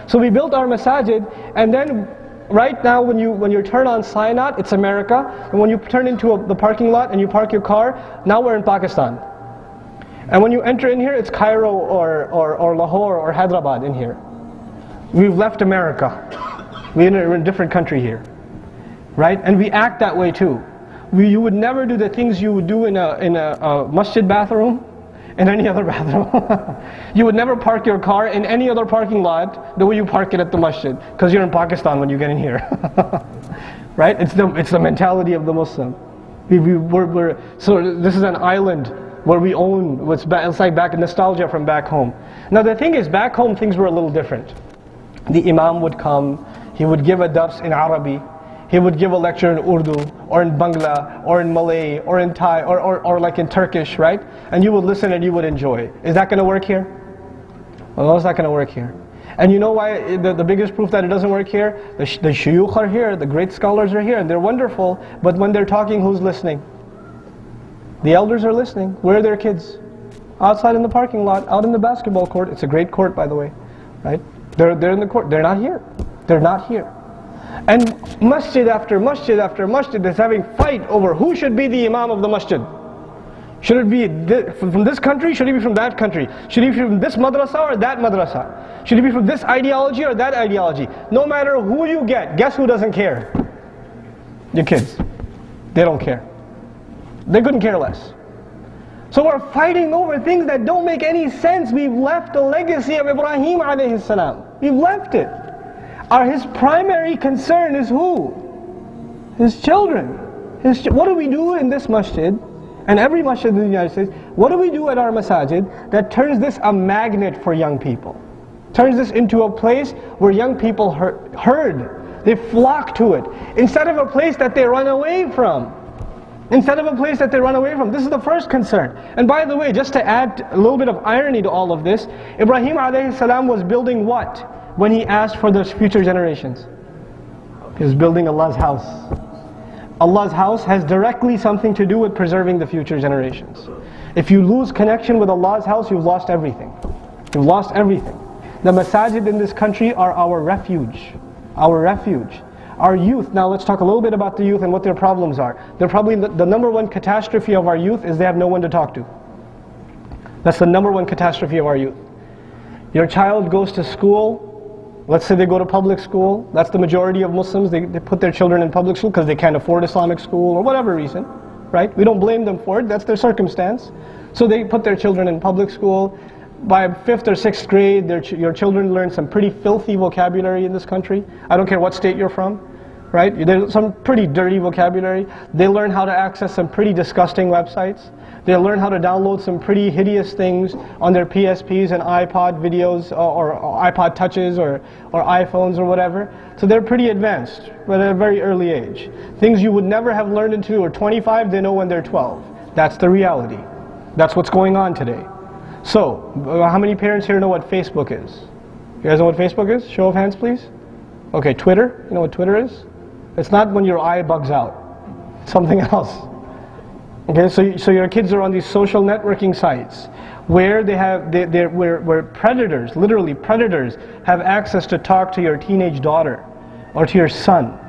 So we built our masajid, and then right now when you turn on Sinat, it's America, and when you turn into the parking lot and you park your car, now we're in Pakistan. And when you enter in here, it's Cairo or Lahore or Hyderabad in here. We've left America. We're in a different country here, right? And we act that way too. You would never do the things you would do in a masjid bathroom, in any other bathroom. You would never park your car in any other parking lot the way you park it at the masjid, because you're in Pakistan when you get in here. Right? It's the mentality of the Muslim. So this is an island where we own, it's like back nostalgia from back home. Now the thing is, back home things were a little different. The Imam would come, he would give a dars in Arabic, he would give a lecture in Urdu, or in Bangla, or in Malay, or in Thai, or like in Turkish, right? And you would listen and you would enjoy. Is that going to work here? Well, it's not going to work here. And you know why the biggest proof that it doesn't work here? The shuyukh are here, the great scholars are here, and they're wonderful, but when they're talking, who's listening? The elders are listening. Where are their kids? Outside in the parking lot, out in the basketball court. It's a great court, by the way, right? They're in the court. They're not here. They're not here. And masjid after masjid after masjid is having fight over who should be the imam of the masjid. Should it be from this country? Should it be from that country? Should it be from this madrasa or that madrasa? Should it be from this ideology or that ideology? No matter who you get, guess who doesn't care? Your kids. They don't care. They couldn't care less. So we're fighting over things that don't make any sense. We've left the legacy of Ibrahim alayhi salam. We've left it. His primary concern is who? His children. What do we do in this masjid, and every masjid in the United States, what do we do at our masajid that turns this a magnet for young people? Turns this into a place where young people herd. They flock to it. Instead of a place that they run away from. Instead of a place that they run away from. This is the first concern. And by the way, just to add a little bit of irony to all of this, Ibrahim alayhi salam was building what when he asked for the future generations? He was building Allah's house. Allah's house has directly something to do with preserving the future generations. If you lose connection with Allah's house, you've lost everything. You've lost everything. The masajid in this country are our refuge. Our refuge. Our youth, now let's talk a little bit about the youth and what their problems are. They're probably the number one catastrophe of our youth is they have no one to talk to. That's the number one catastrophe of our youth. Your child goes to school, let's say they go to public school. That's the majority of Muslims. They put their children in public school because they can't afford Islamic school or whatever reason, right? We don't blame them for it, that's their circumstance. So they put their children in public school. By 5th or 6th grade, your children learn some pretty filthy vocabulary in this country. I don't care what state you're from, right? There's some pretty dirty vocabulary. They learn how to access some pretty disgusting websites. They learn how to download some pretty hideous things on their PSPs and iPod videos or iPod touches or iPhones or whatever. So they're pretty advanced, but at a very early age. Things you would never have learned until you were 25, they know when they're 12. That's the reality. That's what's going on today. So, how many parents here know what Facebook is? You guys know what Facebook is? Show of hands, please. Okay, Twitter. You know what Twitter is? It's not when your eye bugs out. It's something else. Okay, so your kids are on these social networking sites where where predators, literally predators, have access to talk to your teenage daughter or to your son,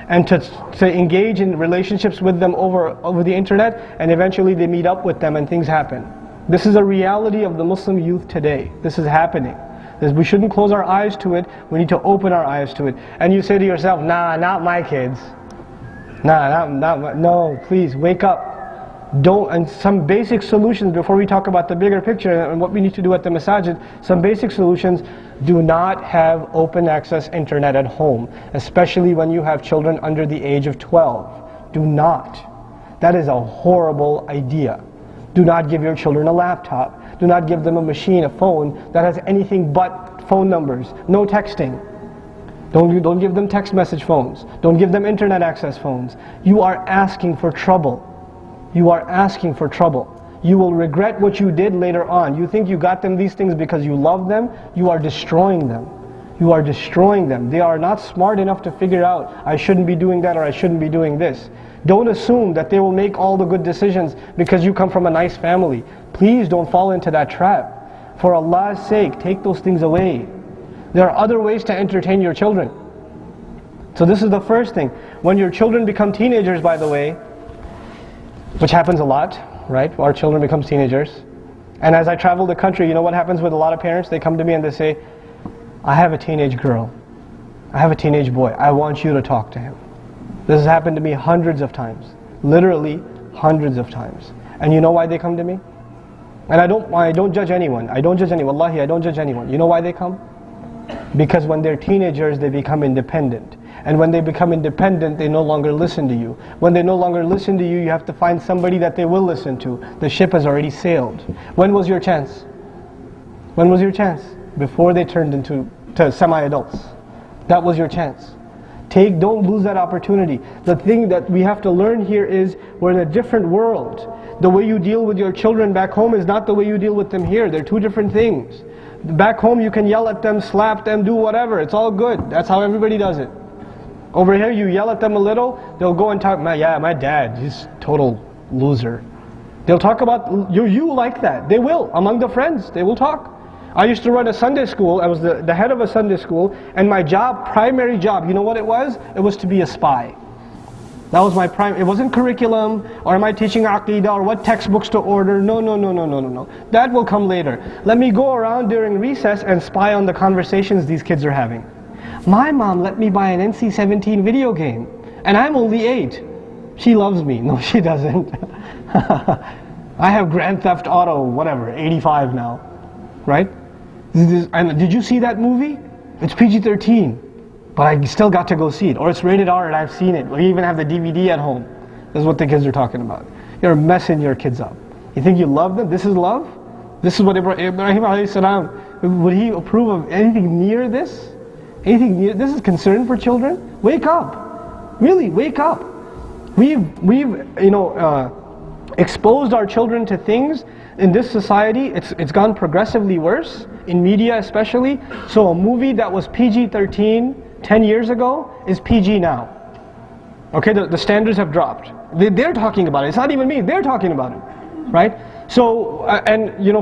and to engage in relationships with them over the internet, and eventually they meet up with them and things happen. This is a reality of the Muslim youth today. This is happening. We shouldn't close our eyes to it. We need to open our eyes to it. And you say to yourself, nah, not my kids. No, please, wake up. And some basic solutions before we talk about the bigger picture and what we need to do at the masajid, some basic solutions: do not have open access internet at home, especially when you have children under the age of 12. Do not. That is a horrible idea. Do not give your children a laptop. Do not give them a machine, a phone that has anything but phone numbers. No texting. Don't give them text message phones. Don't give them internet access phones. You are asking for trouble. You are asking for trouble. You will regret what you did later on. You think you got them these things because you love them. You are destroying them. You are destroying them. They are not smart enough to figure out, I shouldn't be doing that or I shouldn't be doing this. Don't assume that they will make all the good decisions because you come from a nice family. Please don't fall into that trap. For Allah's sake, take those things away. There are other ways to entertain your children. So this is the first thing. When your children become teenagers, by the way, which happens a lot, right? Our children become teenagers. And as I travel the country, you know what happens with a lot of parents? They come to me and they say, I have a teenage girl. I have a teenage boy. I want you to talk to him. This has happened to me hundreds of times. Literally hundreds of times. And you know why they come to me? And I don't judge anyone. I don't judge anyone. Wallahi, I don't judge anyone. You know why they come? Because when they're teenagers, they become independent. And when they become independent, they no longer listen to you. When they no longer listen to you, you have to find somebody that they will listen to. The ship has already sailed. When was your chance? When was your chance? Before they turned into semi-adults. That was your chance. Don't lose that opportunity. The thing that we have to learn here is we're in a different world. The way you deal with your children back home is not the way you deal with them here. They're two different things. Back home you can yell at them, slap them, do whatever. It's all good. That's how everybody does it. Over here you yell at them a little, they'll go and talk, my dad, he's total loser. They'll talk about you like that. They will. Among the friends, they will talk. I used to run a Sunday school. I was the head of a Sunday school, and my primary job, you know what it was? It was to be a spy. That was my it wasn't curriculum, or am I teaching Aqidah, or what textbooks to order. No. That will come later. Let me go around during recess and spy on the conversations these kids are having. My mom let me buy an NC-17 video game, and I'm only 8. She loves me. No, she doesn't. I have Grand Theft Auto, whatever, 85 now, right? And did you see that movie? It's PG-13, but I still got to go see it. Or it's rated R and I've seen it. We even have the DVD at home. This is what the kids are talking about. You're messing your kids up. You think you love them? This is love? This is what Ibrahim alayhi salam, would he approve of anything near this? Anything near this is concern for children? Wake up. Really, wake up. We've exposed our children to things in this society. It's gone progressively worse, in media especially. So a movie that was PG-13 10 years ago is PG now. Okay, the standards have dropped. They're talking about it. It's not even me, they're talking about it. Right? So,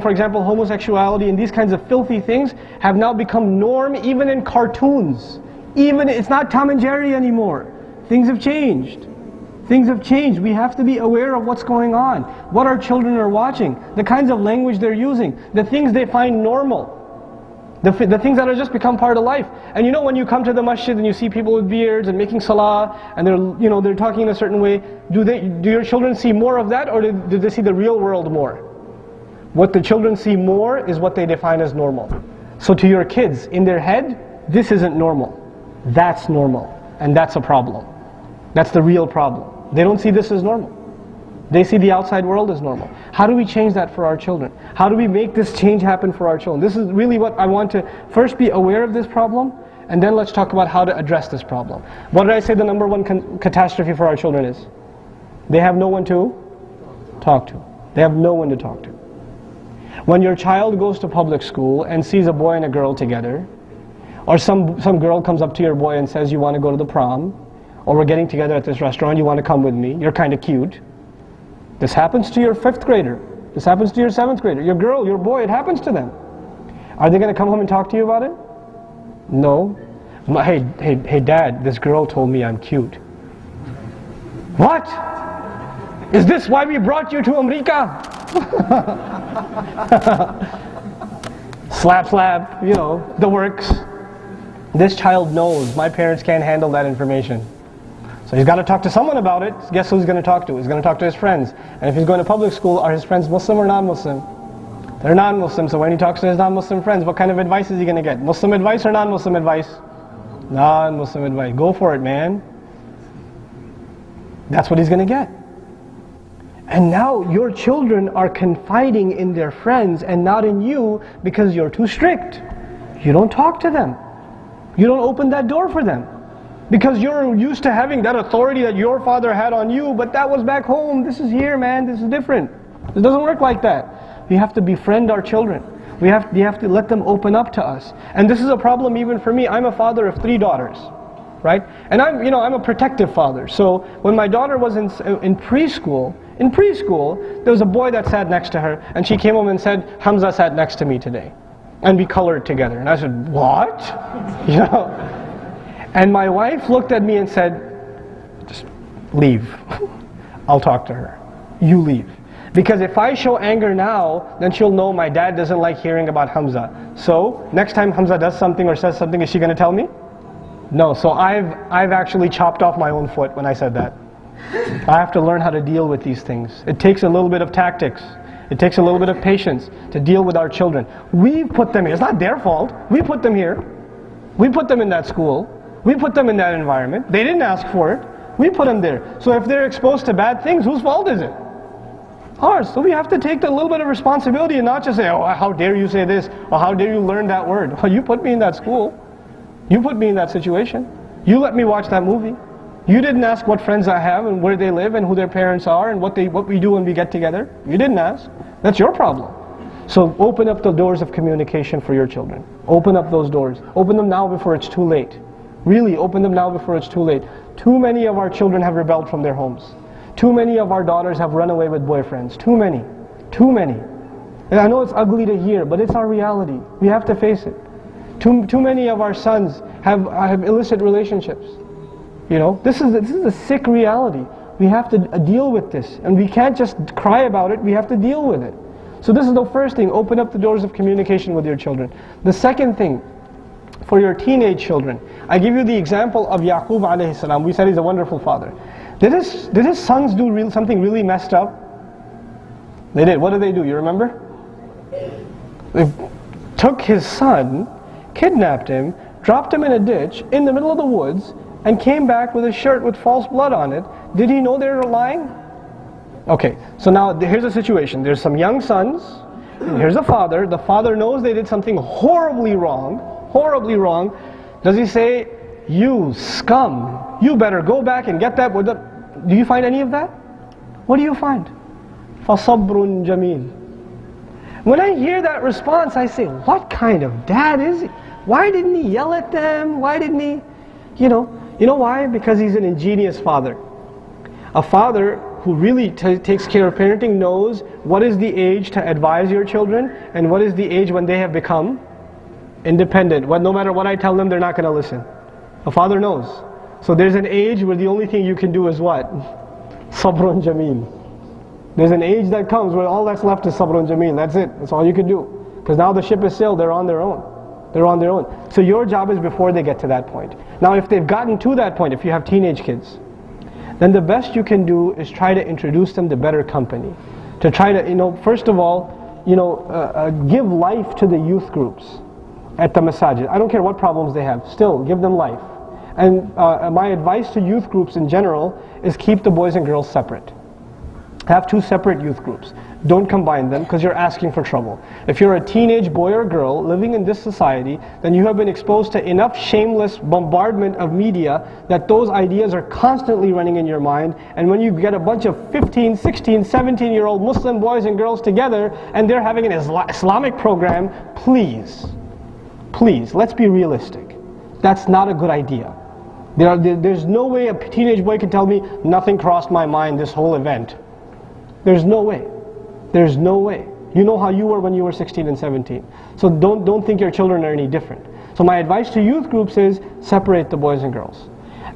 for example, homosexuality and these kinds of filthy things have now become norm even in cartoons. It's not Tom and Jerry anymore. Things have changed. Things have changed. We have to be aware of what's going on, what our children are watching, the kinds of language they're using, the things they find normal, the things that have just become part of life. And when you come to the masjid and you see people with beards and making salah and they're talking in a certain way, do your children see more of that, or do they see the real world more? What the children see more is what they define as normal. So to your kids, in their head, this isn't normal. That's normal, and that's a problem. That's the real problem. They don't see this as normal. They see the outside world as normal. How do we change that for our children? How do we make this change happen for our children? This is really what I want to first be aware of this problem, and then let's talk about how to address this problem. What did I say the number one catastrophe for our children is? They have no one to talk to. They have no one to talk to. When your child goes to public school and sees a boy and a girl together, or some girl comes up to your boy and says, you want to go to the prom, or we're getting together at this restaurant, you want to come with me, you're kind of cute. This happens to your 5th grader. This happens to your 7th grader. Your girl, your boy, it happens to them. Are they going to come home and talk to you about it? No. Hey dad, this girl told me I'm cute. What? Is this why we brought you to America? Slap, the works. This child knows my parents can't handle that information. So he's got to talk to someone about it. Guess who he's going to talk to? He's going to talk to his friends. And if he's going to public school, are his friends Muslim or non-Muslim? They're non-Muslim, so when he talks to his non-Muslim friends, what kind of advice is he going to get? Muslim advice or non-Muslim advice? Non-Muslim advice. Go for it, man. That's what he's going to get. And now your children are confiding in their friends and not in you because you're too strict. You don't talk to them. You don't open that door for them. Because you're used to having that authority that your father had on you, but that was back home. This is here, man. This is different. It doesn't work like that. We have to befriend our children. We have to let them open up to us. And this is a problem even for me. I'm a father of 3 daughters, right? And I'm a protective father. So when my daughter was in preschool, there was a boy that sat next to her, and she came home and said, Hamza sat next to me today. and we colored together. And I said, what? You know? And my wife looked at me and said, just leave. I'll talk to her. You leave. Because if I show anger now, then she'll know my dad doesn't like hearing about Hamza. So next time Hamza does something or says something, is she going to tell me? No. So I've actually chopped off my own foot when I said that. I have to learn how to deal with these things. It takes a little bit of tactics. It takes a little bit of patience to deal with our children. We put them here. It's not their fault. We put them here. We put them in that school. We put them in that environment. They didn't ask for it. We put them there. So if they're exposed to bad things, whose fault is it? Ours. So we have to take a little bit of responsibility and not just say, oh, how dare you say this, or how dare you learn that word. Well, you put me in that school. You put me in that situation. You let me watch that movie. You didn't ask what friends I have and where they live and who their parents are and what we do when we get together. You didn't ask. That's your problem. So open up the doors of communication for your children. Open up those doors. Open them now before it's too late. Really, open them now before it's too late. Too many of our children have rebelled from their homes. Too many of our daughters have run away with boyfriends. Too many. Too many. And I know it's ugly to hear, but it's our reality. We have to face it. Too many of our sons have illicit relationships. You know, this is a sick reality. We have to deal with this, and we can't just cry about it. We have to deal with it. So this is the first thing. Open up the doors of communication with your children. The second thing, for your teenage children, I give you the example of Yaqub alayhi salam. We said he's a wonderful father. Did his sons do something really messed up? They did. What did they do? You remember? They took his son, kidnapped him, dropped him in a ditch in the middle of the woods, and came back with a shirt with false blood on it. Did he know they were lying? Okay, so now here's a situation. There's some young sons, and here's a father. The father knows they did something horribly wrong. Horribly wrong. Does he say, you scum, you better go back and get that? Do you find any of that? What do you find? فَصَبْرٌ جَمِيلٌ. When I hear that response, I say, what kind of dad is he? Why didn't he yell at them? Why didn't he, you know why? Because he's an ingenious father. A father who really takes care of parenting knows what is the age to advise your children and what is the age when they have become independent. No matter what I tell them, they're not going to listen. A father knows. So there's an age where the only thing you can do is what? Sabrun Jameel. There's an age that comes where all that's left is Sabrun Jameel. That's it. That's all you can do. Because now the ship is sailed, they're on their own. They're on their own. So your job is before they get to that point. Now if they've gotten to that point, if you have teenage kids, then the best you can do is try to introduce them to better company. To try to, first of all, give life to the youth groups at the Masjid. I don't care what problems they have, still give them life. And my advice to youth groups in general is keep the boys and girls separate. Have two separate youth groups. Don't combine them because you're asking for trouble. If you're a teenage boy or girl living in this society, then you have been exposed to enough shameless bombardment of media that those ideas are constantly running in your mind. And when you get a bunch of 15, 16, 17-year-old Muslim boys and girls together and they're having an Islamic program, please, let's be realistic. That's not a good idea. There's no way a teenage boy can tell me, nothing crossed my mind this whole event. There's no way. There's no way. You know how you were when you were 16 and 17. So don't think your children are any different. So my advice to youth groups is separate the boys and girls.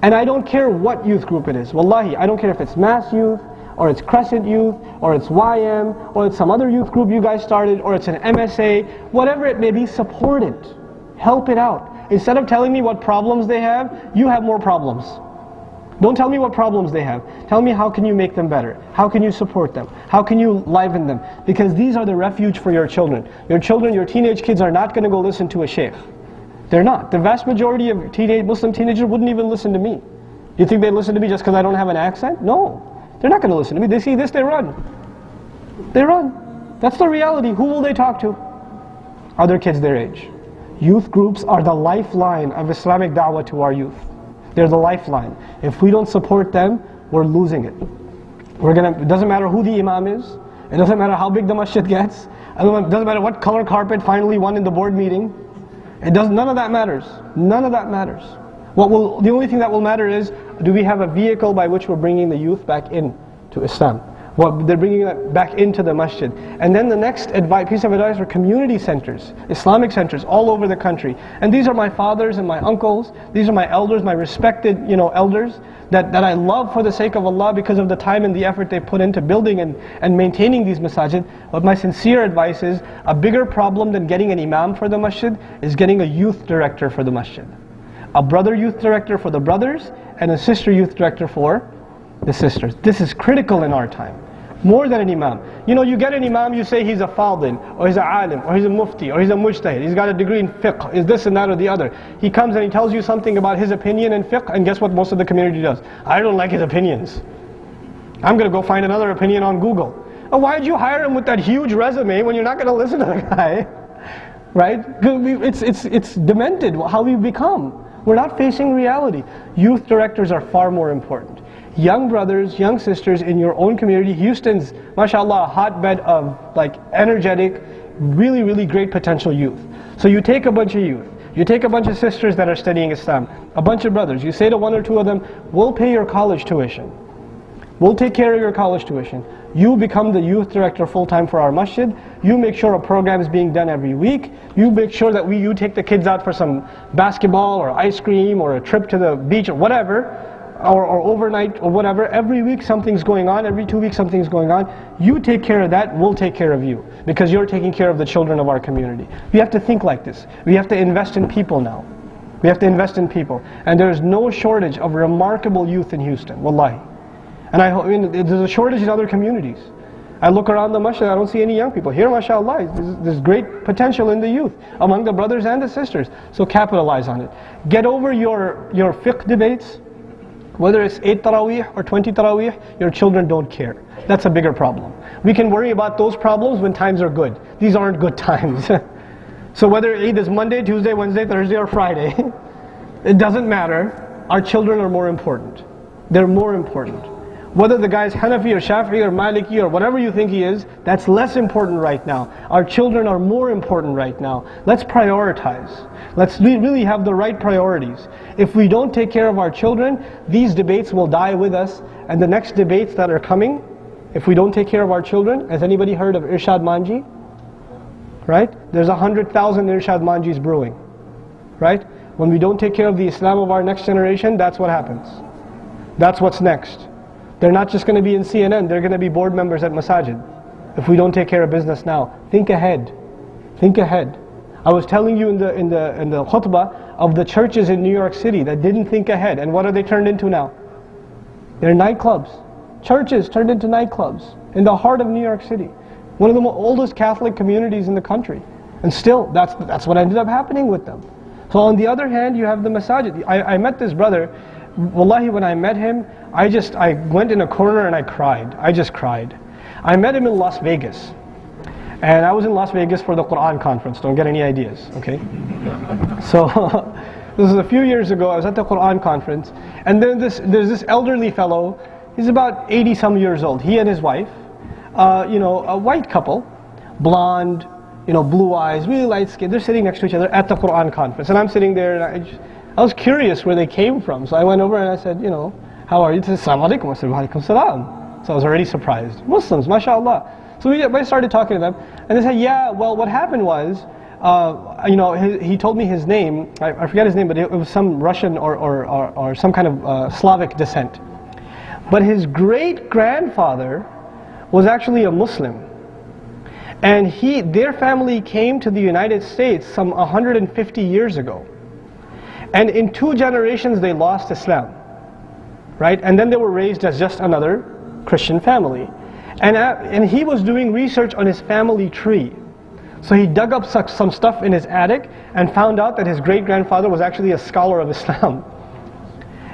And I don't care what youth group it is. Wallahi, I don't care if it's Mass Youth, or it's Crescent Youth, or it's YM, or it's some other youth group you guys started, or it's an MSA, whatever it may be, support it. Help it out. Instead of telling me what problems they have, you have more problems. Don't tell me what problems they have. Tell me how can you make them better? How can you support them? How can you liven them? Because these are the refuge for your children. Your children, your teenage kids are not going to go listen to a sheikh. They're not. The vast majority of Muslim teenagers wouldn't even listen to me. You think they listen to me just because I don't have an accent? No. They're not going to listen to me. They see this, they run. They run. That's the reality. Who will they talk to? Other kids their age. Youth groups are the lifeline of Islamic da'wah to our youth. They're the lifeline. If we don't support them, we're losing it. It doesn't matter who the imam is. It doesn't matter how big the masjid gets. It doesn't matter what color carpet finally won in the board meeting. None of that matters. None of that matters. The only thing that will matter is, do we have a vehicle by which we're bringing the youth back in to Islam? Well, they're bringing that back into the masjid. And then the next piece of advice were community centers, Islamic centers all over the country. And these are my fathers and my uncles. These are my elders, my respected, elders that I love for the sake of Allah because of the time and the effort they put into building and maintaining these masajid. But my sincere advice is, a bigger problem than getting an imam for the masjid is getting a youth director for the masjid. A brother youth director for the brothers and a sister youth director for the sisters. This is critical in our time. More than an imam. You get an imam, you say he's a fadil, or he's a alim, or he's a mufti, or he's a mujtahid, he's got a degree in fiqh, is this and that or the other. He comes and he tells you something about his opinion in fiqh, and guess what most of the community does? I don't like his opinions. I'm going to go find another opinion on Google. Oh, why did you hire him with that huge resume when you're not going to listen to the guy? Right? It's demented how we've become. We're not facing reality. Youth directors are far more important. Young brothers, young sisters in your own community. Houston's, mashallah, a hotbed of energetic, really, really great potential youth. So you take a bunch of youth, you take a bunch of sisters that are studying Islam, a bunch of brothers, you say to one or two of them, we'll pay your college tuition. We'll take care of your college tuition. You become the youth director full-time for our masjid. You make sure a program is being done every week. You make sure that you take the kids out for some basketball or ice cream or a trip to the beach or whatever. Or overnight or whatever. Every week something's going on, every 2 weeks something's going on. You take care of that, we'll take care of you. Because you're taking care of the children of our community. We have to think like this. We have to invest in people now. We have to invest in people. And there's no shortage of remarkable youth in Houston, wallahi. And there's a shortage in other communities. I look around the masjid, I don't see any young people. Here, mashallah, there's great potential in the youth, among the brothers and the sisters. So capitalize on it. Get over your fiqh debates. Whether it's 8 taraweeh or 20 taraweeh, your children don't care. That's a bigger problem. We can worry about those problems when times are good. These aren't good times. So whether Eid is Monday, Tuesday, Wednesday, Thursday or Friday, it doesn't matter. Our children are more important. They're more important. Whether the guy is Hanafi or Shafi'i or Maliki or whatever you think he is, that's less important right now. Our children are more important right now. Let's prioritize. Let's really have the right priorities. If we don't take care of our children, these debates will die with us. And the next debates that are coming, if we don't take care of our children, has anybody heard of Irshad Manji? Right? There's 100,000 Irshad Manjis brewing. Right? When we don't take care of the Islam of our next generation, that's what happens. That's what's next. They're not just going to be in CNN, they're going to be board members at Masjid. If we don't take care of business now. Think ahead. Think ahead. I was telling you in the khutbah of the churches in New York City that didn't think ahead. And what are they turned into now? They're nightclubs. Churches turned into nightclubs in the heart of New York City. One of the oldest Catholic communities in the country. And still, that's what ended up happening with them. So on the other hand, you have the masajid. I met this brother. Wallahi, when I met him, I went in a corner and I cried. I just cried. I met him in Las Vegas. And I was in Las Vegas for the Quran conference. Don't get any ideas, okay? So, this was a few years ago. I was at the Quran conference. And then there's this elderly fellow. He's about 80 some years old. He and his wife, a white couple, blonde, blue eyes, really light skin. They're sitting next to each other at the Quran conference. And I'm sitting there and I was curious where they came from. So I went over and I said, how are you? They said, Assalamu alaikum. I said, wa alaikum salam. So I was already surprised. Muslims, mashallah. So I started talking to them, and they said, yeah, well, what happened was, he told me his name. I forget his name, but it was some Russian or some kind of Slavic descent. But his great-grandfather was actually a Muslim. And their family came to the United States some 150 years ago. And in 2 generations, they lost Islam. Right? And then they were raised as just another Christian family. And he was doing research on his family tree. So he dug up some stuff in his attic and found out that his great-grandfather was actually a scholar of Islam.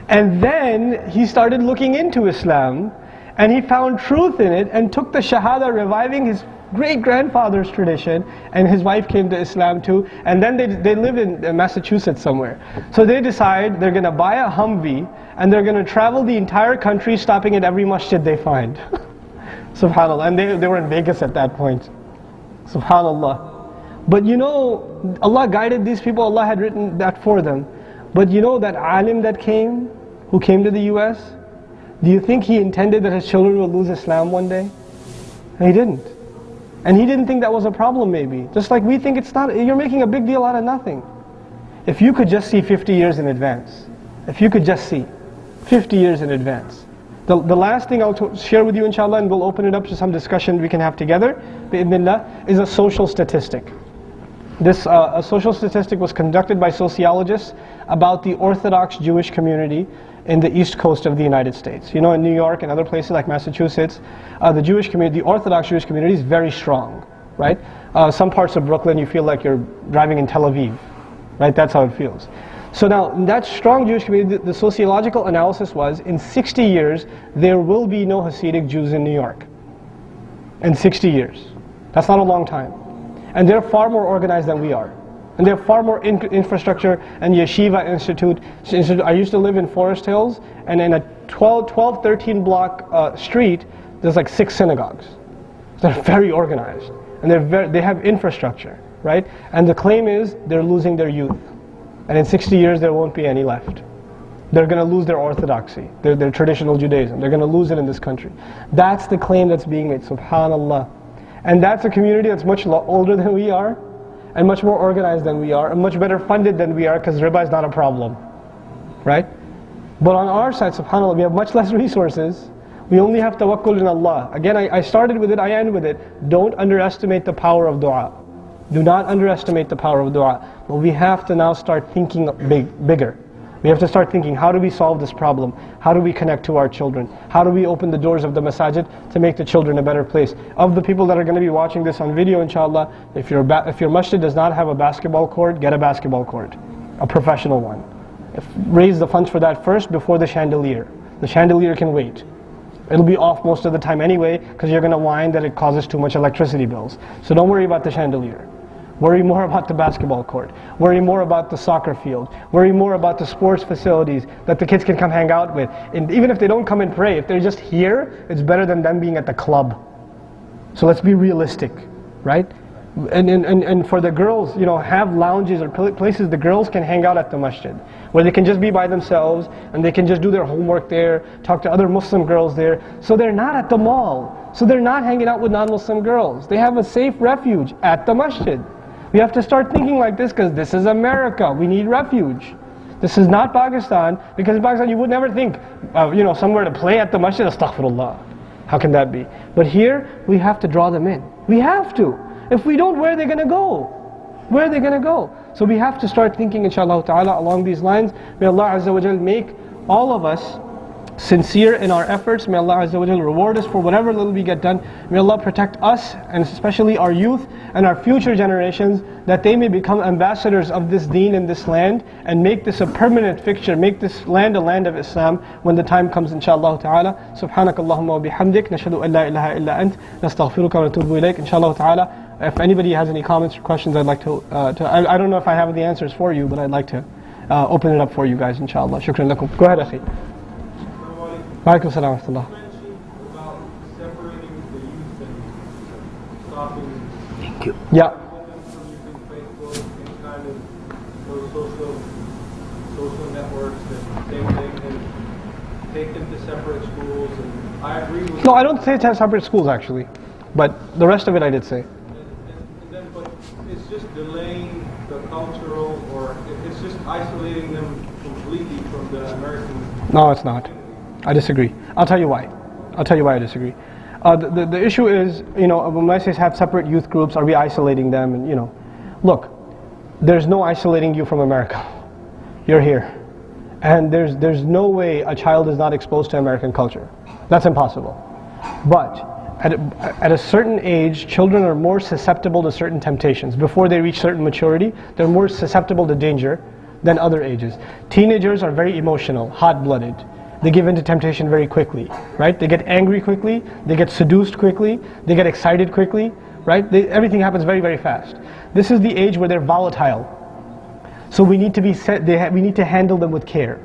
And then he started looking into Islam, and he found truth in it and took the Shahada, reviving his great-grandfather's tradition, and his wife came to Islam too. And then they live in Massachusetts somewhere. So they decide they're going to buy a Humvee and they're going to travel the entire country, stopping at every masjid they find. Subhanallah. And they were in Vegas at that point. Subhanallah. But Allah guided these people. Allah had written that for them. But that alim who came to the US, Do you think he intended that his children would lose Islam one day? He didn't. And he didn't think that was a problem maybe. Just like we think it's not, you're making a big deal out of nothing. If you could just see 50 years in advance, if you could just see 50 years in advance. The last thing I'll share with you inshallah, and we'll open it up to some discussion we can have together, bi'idhnillah, is a social statistic. This a social statistic was conducted by sociologists about the Orthodox Jewish community in the East Coast of the United States. You know, in New York and other places like Massachusetts, the Jewish community, the Orthodox Jewish community is very strong, right? Some parts of Brooklyn you feel like you're driving in Tel Aviv, right? That's how it feels. So now, that strong Jewish community, the sociological analysis was, in 60 years, there will be no Hasidic Jews in New York. In 60 years. That's not a long time. And they're far more organized than we are. And they have far more infrastructure and yeshiva institute. I used to live in Forest Hills, and in a 13 block street, there's like 6 synagogues. They're very organized. And they have infrastructure, right? And the claim is, they're losing their youth. And in 60 years there won't be any left. They're going to lose their orthodoxy, their traditional Judaism. They're going to lose it in this country. That's the claim that's being made, subhanallah. And that's a community that's much older than we are, and much more organized than we are, and much better funded than we are, because riba is not a problem. Right? But on our side, subhanallah, we have much less resources. We only have tawakkul in Allah. Again, I started with it, I end with it. Don't underestimate the power of dua. Do not underestimate the power of dua. But we have to now start thinking bigger. We have to start thinking, how do we solve this problem? How do we connect to our children? How do we open the doors of the masajid to make the children a better place? Of the people that are going to be watching this on video, inshallah, if your masjid does not have a basketball court, get a basketball court. A professional one. Raise the funds for that first before the chandelier. The chandelier can wait. It'll be off most of the time anyway, because you're going to whine that it causes too much electricity bills. So don't worry about the chandelier. Worry more about the basketball court. Worry more about the soccer field. Worry more about the sports facilities that the kids can come hang out with. And even if they don't come and pray, if they're just here, it's better than them being at the club. So let's be realistic, right? And for the girls, you know, have lounges or places the girls can hang out at the masjid, where they can just be by themselves and they can just do their homework there, talk to other Muslim girls there. So they're not at the mall. So they're not hanging out with non-Muslim girls. They have a safe refuge at the masjid. We have to start thinking like this, because this is America. We need refuge. This is not Pakistan, because in Pakistan you would never think of, you know, somewhere to play at the masjid. Astaghfirullah. How can that be? But here, we have to draw them in. We have to. If we don't, where are they going to go? Where are they going to go? So we have to start thinking, inshallah ta'ala, along these lines. May Allah Azza wa Jal make all of us sincere in our efforts. May Allah Azza wa Jal reward us for whatever little we get done. May Allah protect us, and especially our youth and our future generations, that they may become ambassadors of this deen in this land, and make this a permanent fixture, make this land a land of Islam when the time comes, inshallah ta'ala. Subhanakallahumma wa bihamdik, nashhadu an la ilaha illa ant, nastaghfiruka wa natubu ilayk, inshallah ta'ala. If anybody has any comments or questions, I'd like to I don't know if I have the answers for you, but I'd like to open it up for you guys, inshallah. Shukran lakum. Go ahead, akhi. Walaikum salam wa rahmatullah. About separating the youth and stopping. Thank you. Yeah. From using Facebook and kind of those social networks that they can take them to separate schools, and I agree with. No, I don't say to have separate schools actually, but the rest of it I did say. But it's just delaying the cultural, or it's just isolating them completely from the American. No, it's not. I disagree. I'll tell you why. I'll tell you why I disagree. The issue is, you know, when I say have separate youth groups, are we isolating them? And, you know, look, there's no isolating you from America. You're here. And there's no way a child is not exposed to American culture. That's impossible. But at a certain age, children are more susceptible to certain temptations. Before they reach certain maturity, they're more susceptible to danger than other ages. Teenagers are very emotional, hot-blooded. They give in to temptation very quickly, right? They get angry quickly, they get seduced quickly, they get excited quickly, right? Everything happens very, very fast. This is the age where they're volatile. So we need to we need to handle them with care,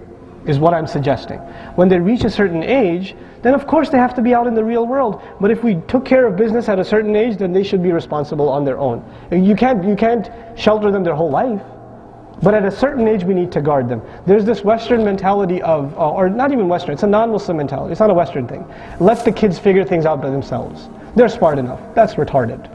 is what I'm suggesting. When they reach a certain age, then of course they have to be out in the real world. But if we took care of business at a certain age, then they should be responsible on their own. You can't shelter them their whole life. But at a certain age we need to guard them. There's this Western mentality of, or not even Western, it's a non-Muslim mentality, it's not a Western thing. Let the kids figure things out by themselves. They're smart enough. That's retarded.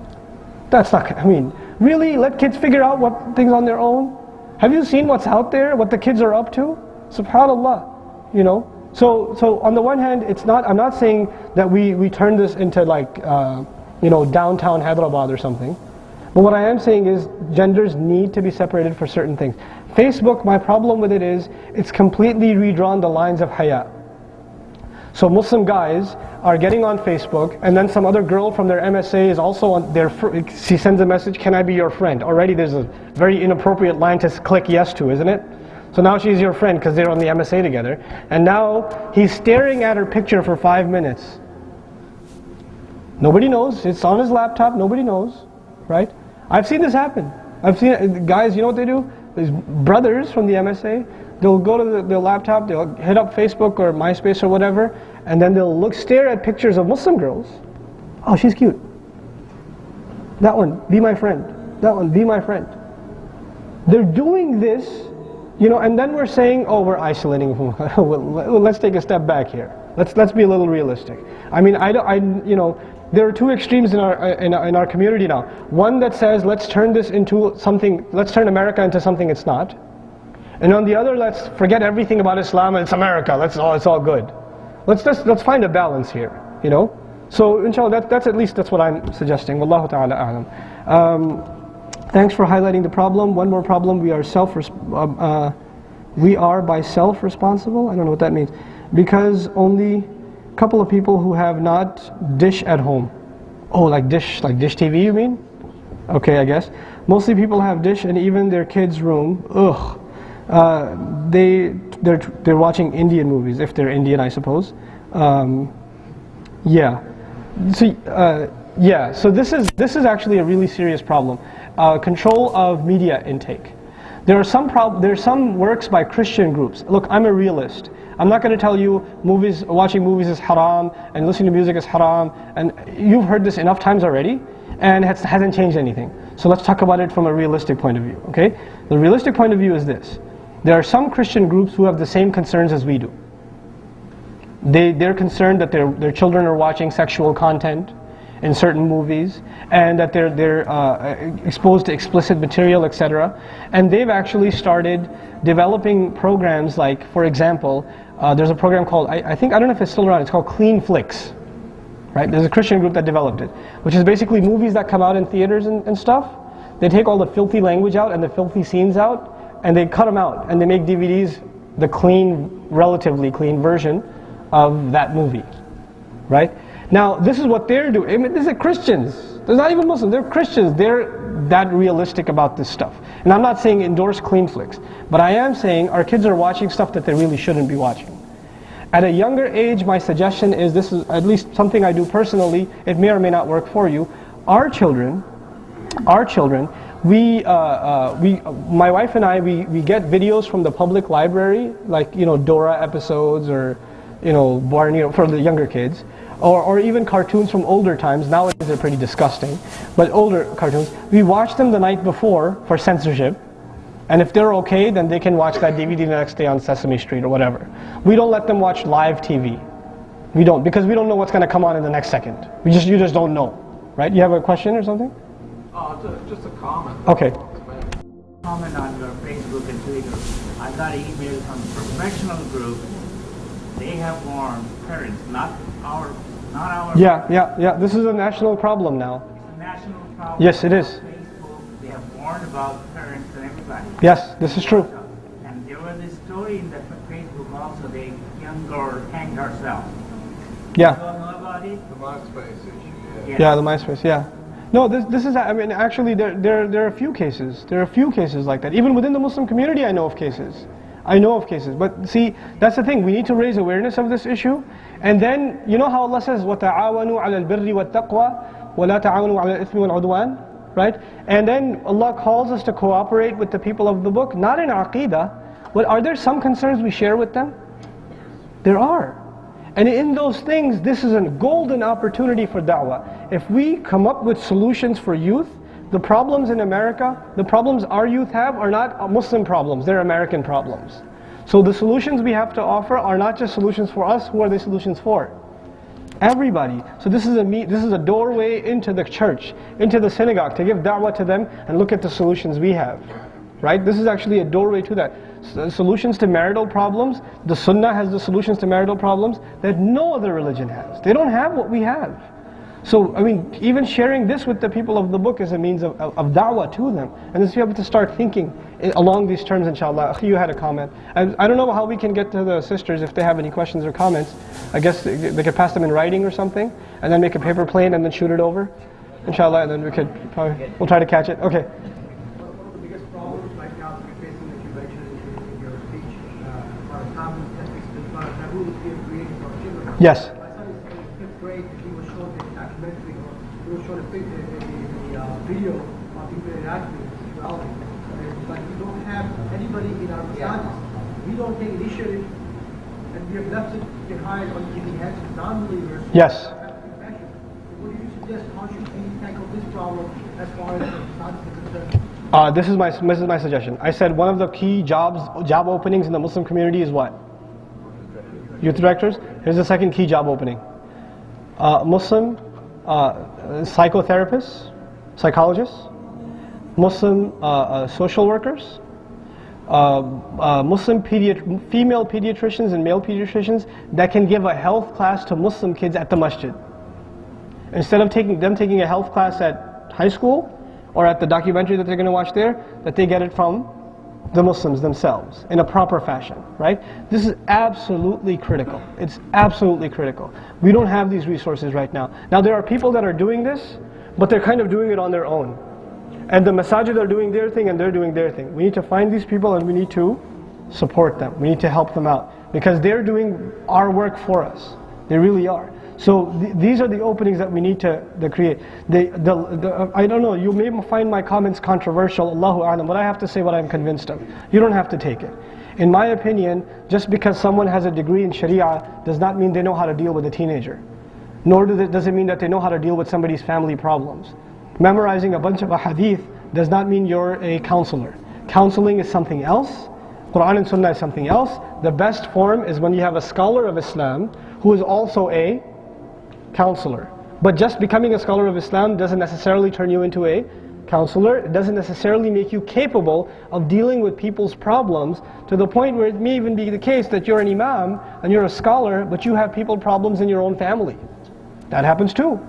That's not, I mean, really? Let kids figure out what things on their own? Have you seen what's out there, what the kids are up to? SubhanAllah, you know? So on the one hand, it's not, I'm not saying that we turn this into like, you know, downtown Hyderabad or something. But what I am saying is genders need to be separated for certain things. Facebook, my problem with it is it's completely redrawn the lines of haya. So Muslim guys are getting on Facebook, and then some other girl from their MSA is also on their, she sends a message, can I be your friend? Already there's a very inappropriate line to click yes to, isn't it? So now she's your friend because they're on the MSA together. And now he's staring at her picture for 5 minutes. Nobody knows, it's on his laptop, nobody knows, right? I've seen this happen. I've seen guys, you know what they do? These brothers from the MSA, they'll go to their laptop, they'll hit up Facebook or MySpace or whatever, and then they'll stare at pictures of Muslim girls. Oh, she's cute. That one, be my friend. That one, be my friend. They're doing this, you know, and then we're saying, oh, we're isolating. Well, let's take a step back here. Let's be a little realistic. I mean, you know, there are two extremes in our community now. One that says, let's turn this into something, let's turn America into something it's not. And on the other, let's forget everything about Islam and it's America. It's all good. Let's find a balance here, you know. So inshallah, that's at least that's what I'm suggesting. Wallahu ta'ala a'lam. Thanks for highlighting the problem. One more problem: we are by self responsible. I don't know what that means, because only a couple of people who have not dish at home. Oh, like dish TV, you mean? Okay, I guess. Mostly people have dish, and even their kids' room. Ugh. They're watching Indian movies, if they're Indian, I suppose. Yeah. So this is actually a really serious problem. Control of media intake. There are some works by Christian groups. Look, I'm a realist. I'm not going to tell you watching movies is haram and listening to music is haram, and you've heard this enough times already, and it hasn't changed anything. So let's talk about it from a realistic point of view. Okay? The realistic point of view is this. There are some Christian groups who have the same concerns as we do. They're concerned that their children are watching sexual content in certain movies, and that they're exposed to explicit material, etc. And they've actually started developing programs like, for example, there's a program called, I don't know if it's still around, it's called Clean Flicks. Right? There's a Christian group that developed it, which is basically movies that come out in theaters and stuff. They take all the filthy language out and the filthy scenes out, and they cut them out, and they make DVDs, the relatively clean version of that movie, right? Now, this is what they're doing. I mean, these are Christians. They're not even Muslims. They're Christians. They're that realistic about this stuff. And I'm not saying endorse Clean Flicks, but I am saying our kids are watching stuff that they really shouldn't be watching. At a younger age, my suggestion is, this is at least something I do personally, it may or may not work for you. Our children, my wife and I, we get videos from the public library, like, you know, Dora episodes, or, you know, Barney, for the younger kids, or even cartoons from older times. Nowadays they're pretty disgusting, but older cartoons. We watch them the night before for censorship, and if they're okay, then they can watch that DVD the next day on Sesame Street or whatever. We don't let them watch live TV. We don't, because we don't know what's going to come on in the next second. You just don't know, right? You have a question or something? Just a comment. Okay. Comment on your Facebook and Twitter. I got an email from a professional group. They have warned parents, not our. Yeah. This is a national problem now. It's a national problem. Yes, it is. Facebook, they have warned about parents and everybody. Yes, this is true. And there was a story in the Facebook also. The young girl hanged herself. Yeah. You all know about it? The MySpace issue. Yeah. Yeah, the MySpace. Yeah. No, this is. I mean, actually, there are a few cases. There are a few cases like that. Even within the Muslim community, I know of cases. But see, that's the thing. We need to raise awareness of this issue, and then you know how Allah says, وَتَعَاوَنُوا عَلَى الْبِرِّ وَالتَّقْوَى وَلَا تَعَاوَنُوا عَلَى الْإِثْمِ وَالْعُدْوَانِ, right? And then Allah calls us to cooperate with the people of the book, not in Aqidah. But are there some concerns we share with them? There are. And in those things, this is a golden opportunity for da'wah. If we come up with solutions for youth, the problems in America, the problems our youth have are not Muslim problems, they're American problems. So the solutions we have to offer are not just solutions for us. Who are the solutions for? Everybody. So this is a doorway into the church, into the synagogue, to give da'wah to them and look at the solutions we have. Right? This is actually a doorway to that. Solutions to marital problems. The Sunnah has the solutions to marital problems that no other religion has. They don't have what we have. So, I mean, even sharing this with the people of the book is a means of da'wah to them. And this, you have to start thinking along these terms, inshallah. You had a comment. I don't know how we can get to the sisters if they have any questions or comments. I guess they could pass them in writing or something, and then make a paper plane and then shoot it over, inshallah, and then we'll try to catch it. Okay. One of the biggest problems right now that we're facing, that you mentioned in your speech, are common ethics and taboos being created for children. Yes. My son is in 5th grade, and he was shown the documentary, or he was shown a video of people interacting with sexuality. But we don't have anybody in our Masjids. We don't take initiative, and we have left it behind on giving hands to non-believers. Yes. What do you suggest? How should we tackle this problem as far as the Masjids is concerned? This is my suggestion. I said one of the key job openings in the Muslim community is what? Youth directors. Here's the second key job opening. Muslim psychotherapists, psychologists, Muslim social workers, Muslim female pediatricians and male pediatricians that can give a health class to Muslim kids at the Masjid. Instead of taking a health class at high school or at the documentary that they're going to watch there, that they get it from the Muslims themselves in a proper fashion, right? This is absolutely critical. It's absolutely critical. We don't have these resources right now. Now there are people that are doing this, but they're kind of doing it on their own. And the Masajid are doing their thing and they're doing their thing. We need to find these people and we need to support them. We need to help them out because they're doing our work for us. They really are. So these are the openings that we need to create. I don't know, you may find my comments controversial, Allahu A'lam, but I have to say what I'm convinced of. You don't have to take it. In my opinion, just because someone has a degree in Sharia does not mean they know how to deal with a teenager. Nor does it mean that they know how to deal with somebody's family problems. Memorizing a bunch of hadith does not mean you're a counselor. Counseling is something else. Quran and Sunnah is something else. The best form is when you have a scholar of Islam who is also a counselor. But just becoming a scholar of Islam doesn't necessarily turn you into a counselor. It doesn't necessarily make you capable of dealing with people's problems to the point where it may even be the case that you're an imam and you're a scholar, but you have people problems in your own family. That happens too.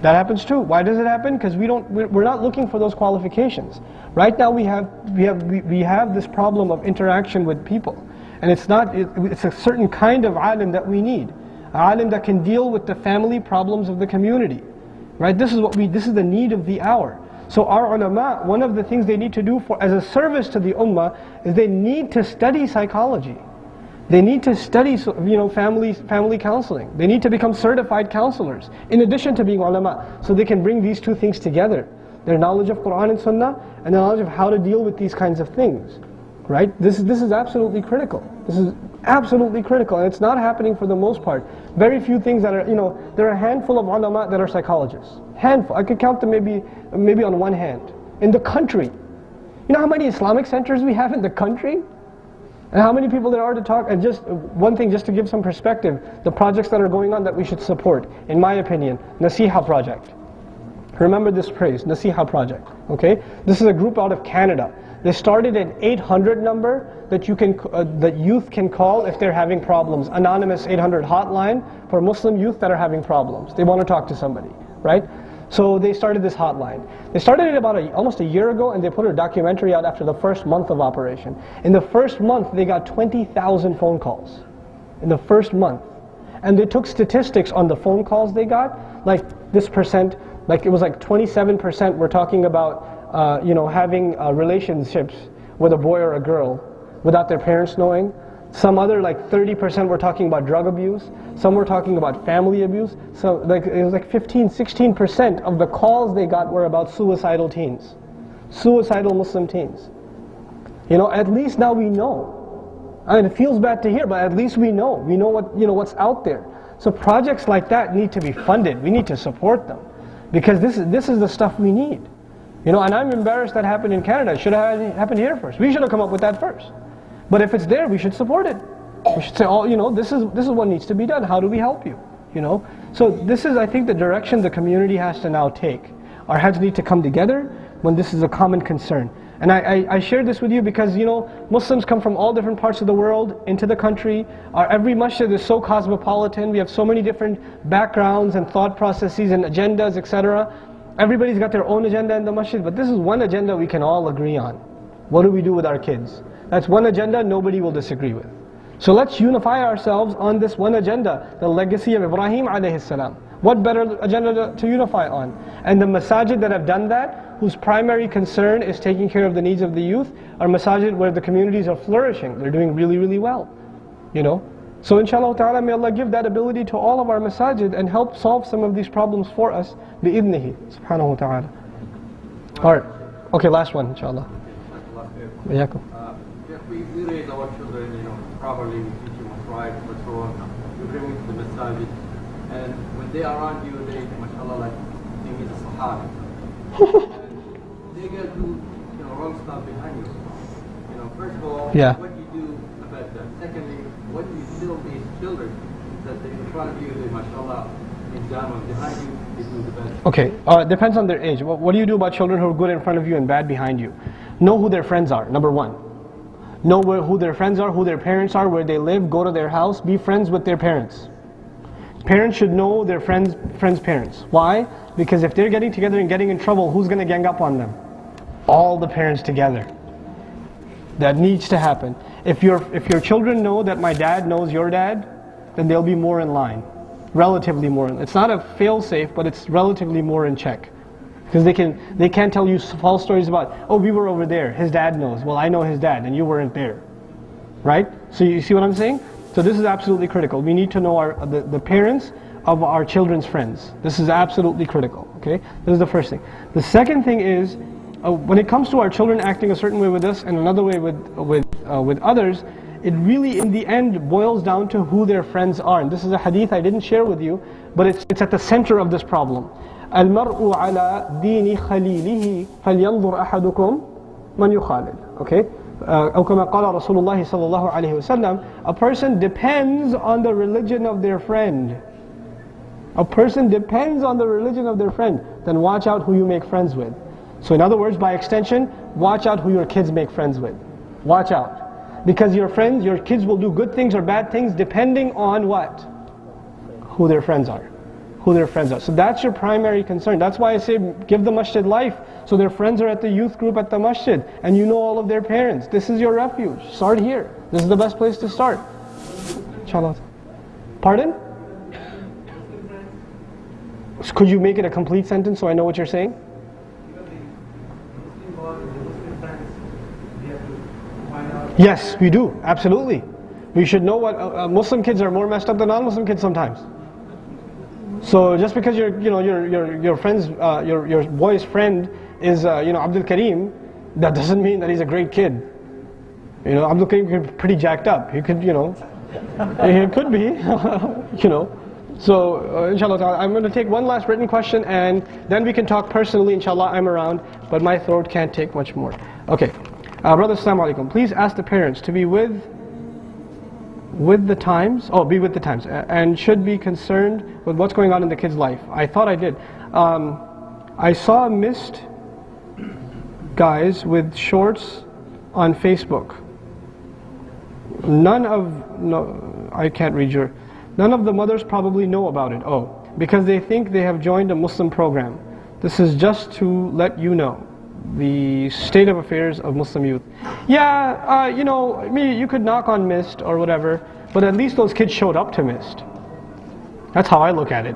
That happens too. Why does it happen? Because we're not looking for those qualifications. Right now we have this problem of interaction with people, and it's a certain kind of alim that we need. An alim that can deal with the family problems of the community. Right? This is the need of the hour. So our ulama, one of the things they need to do as a service to the ummah is they need to study psychology. They need to study, family counseling. They need to become certified counselors, in addition to being ulama, so they can bring these two things together: their knowledge of Quran and Sunnah, and the knowledge of how to deal with these kinds of things. Right? This is absolutely critical. This is absolutely critical, and it's not happening for the most part. Very few things that are, there are a handful of ulama that are psychologists. Handful. I could count them maybe on one hand in the country. You know how many Islamic centers we have in the country? And how many people there are to talk? And just one thing, just to give some perspective, the projects that are going on that we should support, in my opinion, Nasiha Project. Remember this phrase, Nasiha Project. Okay, this is a group out of Canada. They started an 800 number that youth can call if they're having problems. Anonymous 800 hotline for Muslim youth that are having problems. They want to talk to somebody, right? So they started this hotline. They started it about almost a year ago, and they put a documentary out after the first month of operation. In the first month, they got 20,000 phone calls. In the first month. And they took statistics on the phone calls they got, like this percent, like it was like 27% were talking about having relationships with a boy or a girl without their parents knowing. Some other, like 30% were talking about drug abuse. Some were talking about family abuse. So it was like 16% of the calls they got were about suicidal teens. Suicidal Muslim teens. At least now we know. I mean, it feels bad to hear, but at least we know. We know what's out there. So projects like that need to be funded. We need to support them. Because this is the stuff we need. You know, and I'm embarrassed that happened in Canada. It should have happened here first. We should have come up with that first. But if it's there, we should support it. We should say, oh, you know, this is what needs to be done. How do we help you? You know, so this is, I think, the direction the community has to now take. Our heads need to come together when this is a common concern. And I share this with you because, you know, Muslims come from all different parts of the world into the country. Every masjid is so cosmopolitan. We have so many different backgrounds and thought processes and agendas, etc. Everybody's got their own agenda in the masjid, but this is one agenda we can all agree on. What do we do with our kids? That's one agenda nobody will disagree with. So let's unify ourselves on this one agenda, the legacy of Ibrahim alayhi salam. What better agenda to unify on? And the masajid that have done that, whose primary concern is taking care of the needs of the youth, are masajid where the communities are flourishing. They're doing really, really well. You know? So inshallah ta'ala, may Allah give that ability to all of our masajid and help solve some of these problems for us, bi'idnihi, subhanahu wa ta'ala. Alright, okay, last one, inshallah. If we raise our children, you know, properly, we teach them what's right, what's wrong, we bring them to the masajid, and when they are around you, they, mashallah, like, they meet a sahabi. And they get do, you know, wrong stuff behind you. You know, first of all, what do you do about that? Secondly, what do you tell these children that they in front of you, they, mashallah, examine behind you, they do the best? Okay, depends on their age. What do you do about children who are good in front of you and bad behind you? Know who their friends are, number one. Know who their friends are, who their parents are, where they live, go to their house, be friends with their parents. Parents should know their friends' parents. Why? Because if they're getting together and getting in trouble, who's going to gang up on them? All the parents together. That needs to happen. If your children know that my dad knows your dad, then they'll be more in line. Relatively more. It's not a fail-safe, but it's relatively more in check. Because they can't tell you false stories about, oh, we were over there, his dad knows. Well, I know his dad, and you weren't there. Right? So you see what I'm saying? So this is absolutely critical. We need to know the parents of our children's friends. This is absolutely critical. Okay? This is the first thing. The second thing is, when it comes to our children acting a certain way with us and another way with others, it really in the end boils down to who their friends are. And this is a hadith I didn't share with you, but it's at the center of this problem. الْمَرْءُ عَلَى دِينِ خَلِيلِهِ فَلْيَنْظُرْ أَحَدُكُمْ مَنْ يُخَالِلْ. Okay? أو كما قال رسول الله صلى الله عليه وسلم, a person depends on the religion of their friend. A person depends on the religion of their friend. Then watch out who you make friends with. So in other words, by extension, watch out who your kids make friends with. Watch out. Because your kids will do good things or bad things depending on what? Who their friends are. Who their friends are. So that's your primary concern. That's why I say give the masjid life. So their friends are at the youth group at the masjid and you know all of their parents. This is your refuge. Start here. This is the best place to start. Inshallah. Pardon? Could you make it a complete sentence so I know what you're saying? Yes, we do. Absolutely. We should know what Muslim kids are more messed up than non-Muslim kids sometimes. So just because your friend's your boy's friend is Abdul Karim, that doesn't mean that he's a great kid. You know, Abdul Karim could be pretty jacked up. He could, he could be, So inshallah ta'ala, I'm going to take one last written question and then we can talk personally. Inshallah, I'm around, but my throat can't take much more. Okay, brothers, assalamu alaikum. Please ask the parents to be with the times, and should be concerned with what's going on in the kid's life. I thought I did. I saw missed guys with shorts on Facebook. I can't read your. None of the mothers probably know about it. Oh, because they think they have joined a Muslim program. This is just to let you know the state of affairs of Muslim youth. Yeah, you could knock on missed or whatever, but at least those kids showed up to missed. That's how I look at it.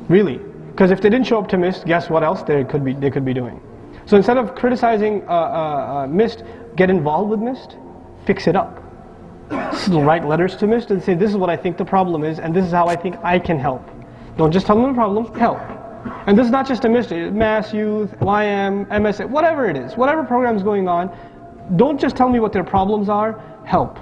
Really. Because if they didn't show up to missed, guess what else they could be doing? So instead of criticizing missed, get involved with missed, fix it up. Write letters to missed and say, this is what I think the problem is, and this is how I think I can help. Don't just tell them the problem, help. And this is not just a missed, Mass Youth, YM, MSA, whatever it is, whatever program is going on, don't just tell me what their problems are, help.